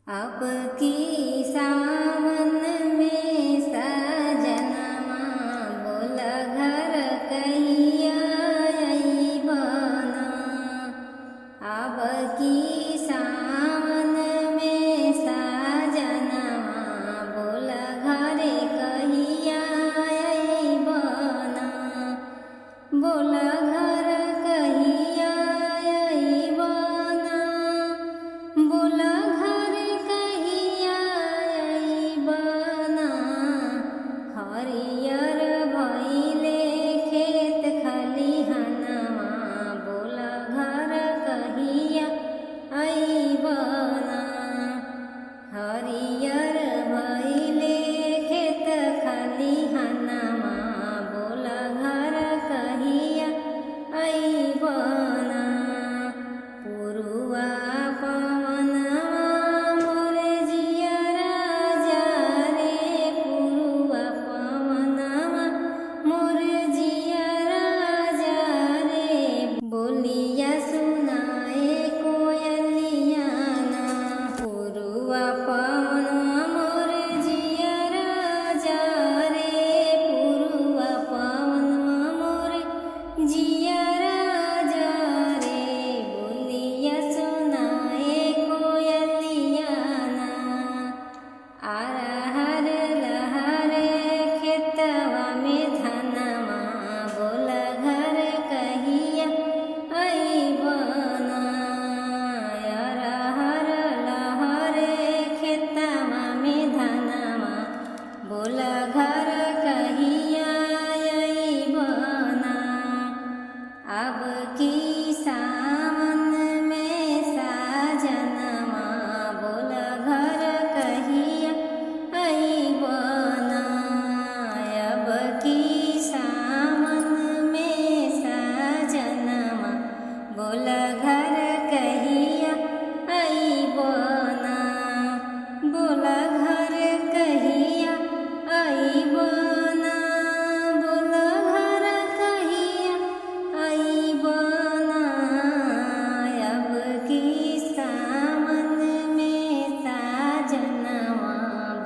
अब की सावन में सजनमा बोल घर कहिया अइबना। अब की सावन में सजनमा बोल घर कहिया अइबना। बोल घर कहिया अइबना। बोल हरियर भइले खेत खलिहनवा बोल घर कहिया अइबना। हरियर भइले खेत खलिहनवा बोल घर कहिया अइबना। पुरुआ पवनवा मोर जियरा जारे। पुरुआ पवनवा मोर जियरा जारे। बोलिया सुनाए कोयलिया ना। पुरुआ पवनवा मोर जियरा जारे। पुरुआ पवनवा मोर जियरा जारे। बोलिया सुनाए कोयलिया ना। आरहर लहर खेतवा में धनवा बोल घर कहिया अइबना। आरहर लहर खेतवा में धनवा बोल घर कहिया अइबना। अब की सावन में सजनमा बोल घर कहिया अइबना। अब की सावन में सजनमा बोल घर कहिया अइबना। बोल घर कहिया अइबना। बोल घर कहिया अइबना। अब की सावन में सजनवा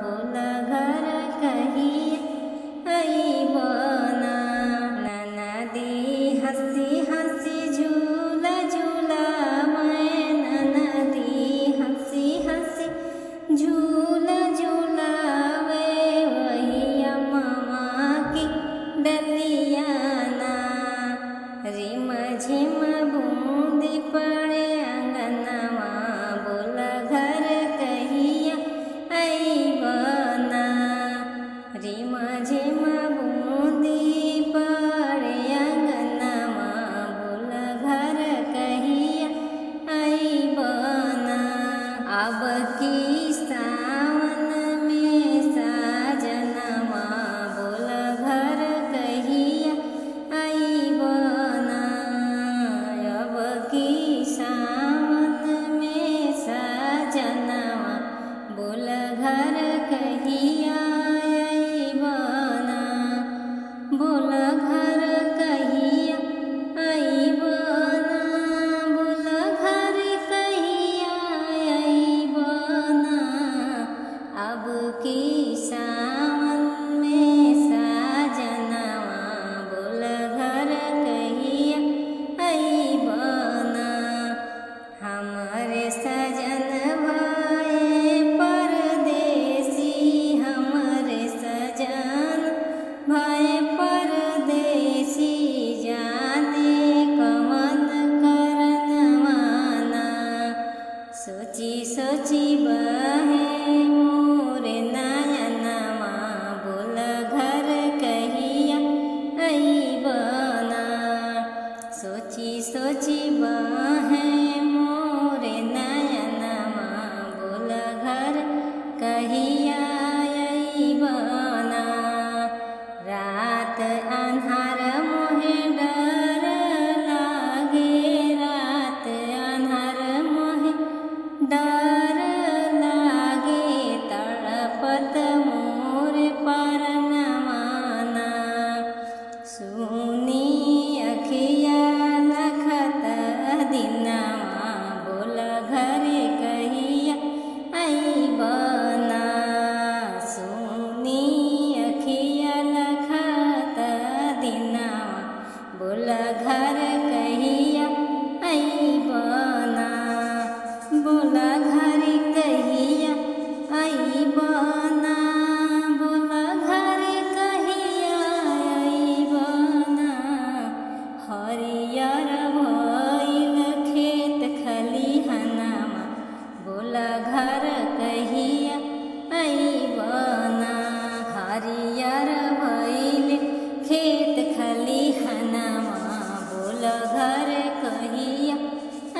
बोल घर कहिया अइबना। ननदी हंसी हंसी झूला झूलावे। ननदी हंसी हंसी झूला झूलावे। वही अम्मा की डलिया ना। रिम झिम बूंद पड़े अंगनवा बोल घर कहिया अइबना। रिम झिम बूंद पड़े अंगनवा बोल घर कहिया अइबना। अब की सावन में सजनवा बोल घर कहिया अइबना। अब की सावन में सजनवा बोल घर कहिया अइबना। बोल घर कहिया अइबना। बोल घर कहिया अइबना। अब की सावन में सजनवा बोल घर कहिया अइबना। हमरे सजन भये परदेसी। हमरे सजन भये परदेसी। जाने कवन करनवा ना। सोची सोची बहे मोर नयनवा बोल घर कहिया अइबना। सोची सोची बहे मोर नयनवा बोल घर कहिया अइबना। रात अन्हार मोहे डर लागे। रात अन्हार मोहे डर लागे। तड़पत घर कहिया अइबना। हरियर भइल खेत खलिहनवा बोल घर कहिया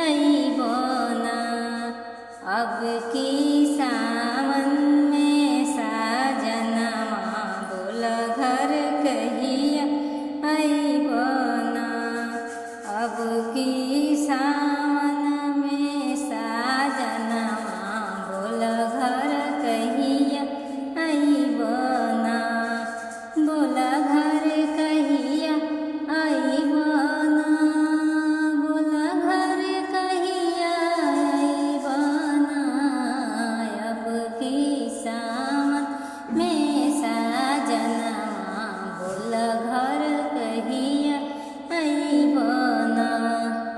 अइबना। अब की सावन